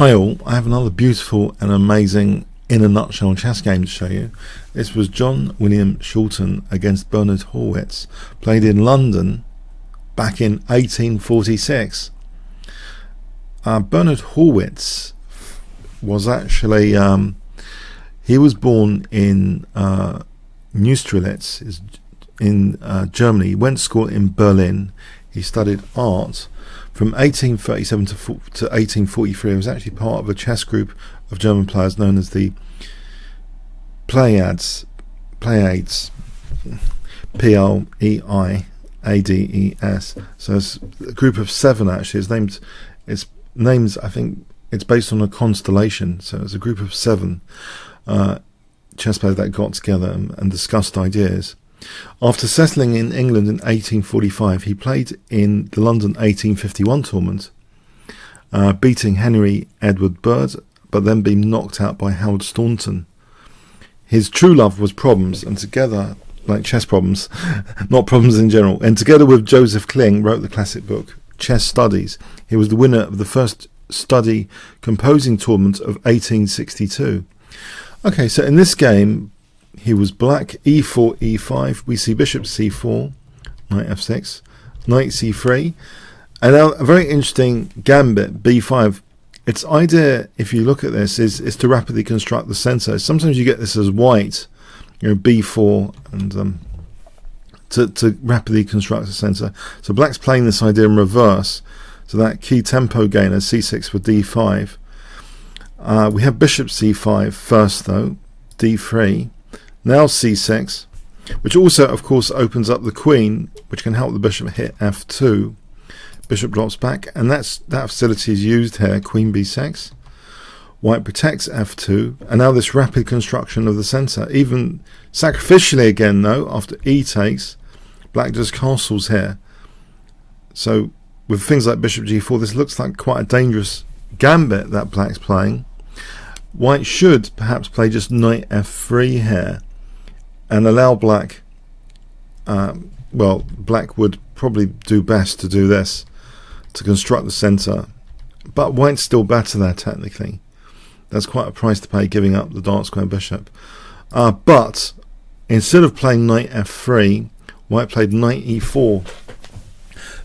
Hi all, I have another beautiful and amazing in a nutshell chess game to show you. This was John William Schulten against Bernhard Horwitz, played in London back in 1846. Bernhard Horwitz was actually, he was born in Neustrelitz in Germany. He went to school in Berlin. He studied art. From 1837 to 1843, he was actually part of a chess group of German players known as the Pleiades, Pleiades, P-L-E-I-A-D-E-S. So it's a group of 7 actually. It's names, I think it's based on a constellation. So it's a group of 7 chess players that got together and discussed ideas. After settling in England in 1845, he played in the London 1851 tournament, beating Henry Edward Bird, but then being knocked out by Howard Staunton. His true love was problems, and together, like chess problems, not problems in general, and together with Joseph Kling, wrote the classic book, Chess Studies. He was the winner of the first study composing tournament of 1862. Okay, so in this game, he was black, e4, e5. We see bishop c4, knight f6, knight c3. And now a very interesting gambit, b5. Its idea, if you look at this, is to rapidly construct the center. Sometimes you get this as white, b4, and to rapidly construct the center. So black's playing this idea in reverse. So that key tempo gainer, c6 for d5. We have bishop c5 first, though, d3. Now c6, which also of course opens up the queen, which can help the bishop hit f2. Bishop drops back, and that facility is used here. Queen b6. White protects f2, and now this rapid construction of the center, even sacrificially again though, after e takes, black just castles here. So with things like bishop g4, this looks like quite a dangerous gambit that black's playing. White should perhaps play just knight f3 here and allow black, well, black would probably do best to do this, to construct the center, but white's still better there technically. That's quite a price to pay, giving up the dark square bishop. But instead of playing knight f3, white played knight e4.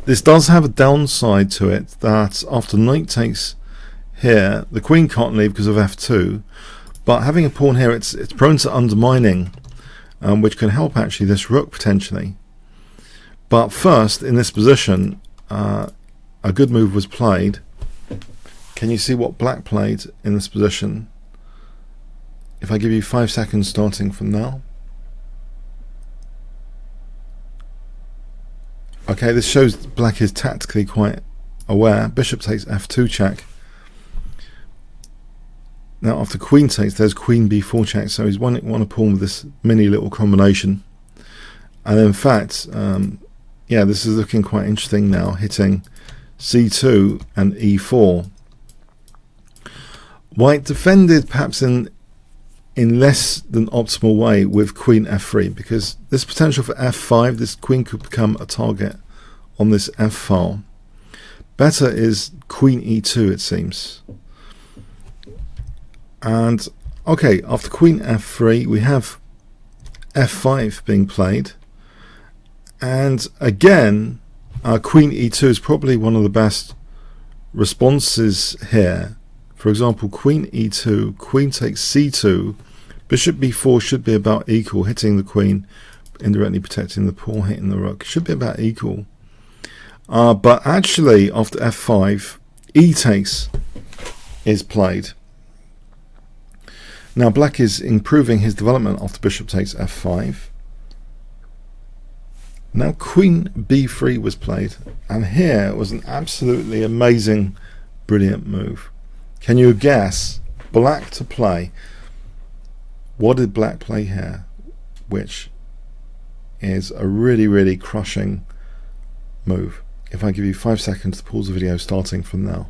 This does have a downside to it, that after knight takes here, the queen can't leave because of f2, but having a pawn here, it's prone to undermining, which can help actually this rook potentially. But first, in this position, a good move was played. Can you see what black played in this position? If I give you 5 seconds starting from now. Okay, this shows black is tactically quite aware. Bishop takes f2 check. Now after queen takes, there's queen b4 check, so he's won a pawn with this mini little combination. And in fact, yeah, this is looking quite interesting now, hitting c2 and e4. White defended perhaps in less than optimal way with queen f3, because this potential for f5, this queen could become a target on this f file. Better is queen e2, it seems. And okay, after queen f3, we have f5 being played, and again, queen e2 is probably one of the best responses here. For example, queen e2, queen takes c2, bishop b4 should be about equal, hitting the queen, indirectly protecting the pawn, hitting the rook, should be about equal. But actually, after f5, e takes is played. Now black is improving his development after bishop takes f5. Now queen b3 was played, and here was an absolutely amazing, brilliant move. Can you guess black to play? What did black play here? Which is a really, really crushing move. If I give you 5 seconds to pause the video starting from now.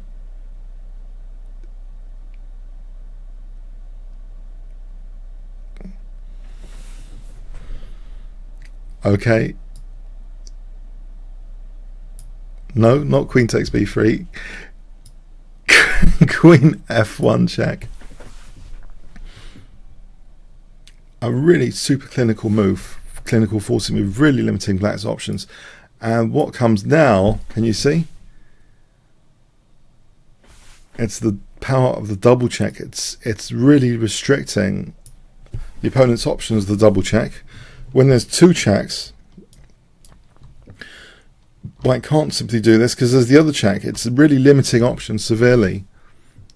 Okay. No, not queen takes b3. Queen F1 check. A really super clinical move, clinical forcing move, really limiting black's options. And what comes now, can you see? It's the power of the double check. It's really restricting the opponent's options, the double check. When there's two checks, black can't simply do this because there's the other check. It's really limiting options severely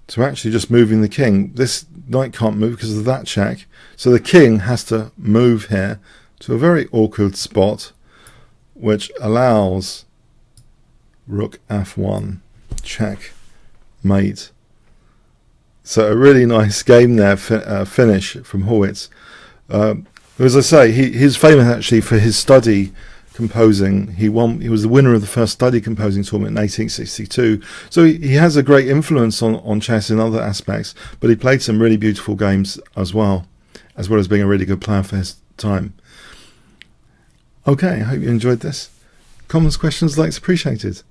to actually just moving the king. This knight can't move because of that check. So the king has to move here to a very awkward spot, which allows rook f1, check, mate. So a really nice game there, finish from Horwitz. As I say, he's famous actually for his study composing. He was the winner of the first study composing tournament in 1862. So he has a great influence on chess in other aspects, but he played some really beautiful games as well as being a really good player for his time. Okay, I hope you enjoyed this. Comments, questions, likes appreciated.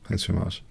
Thanks very much.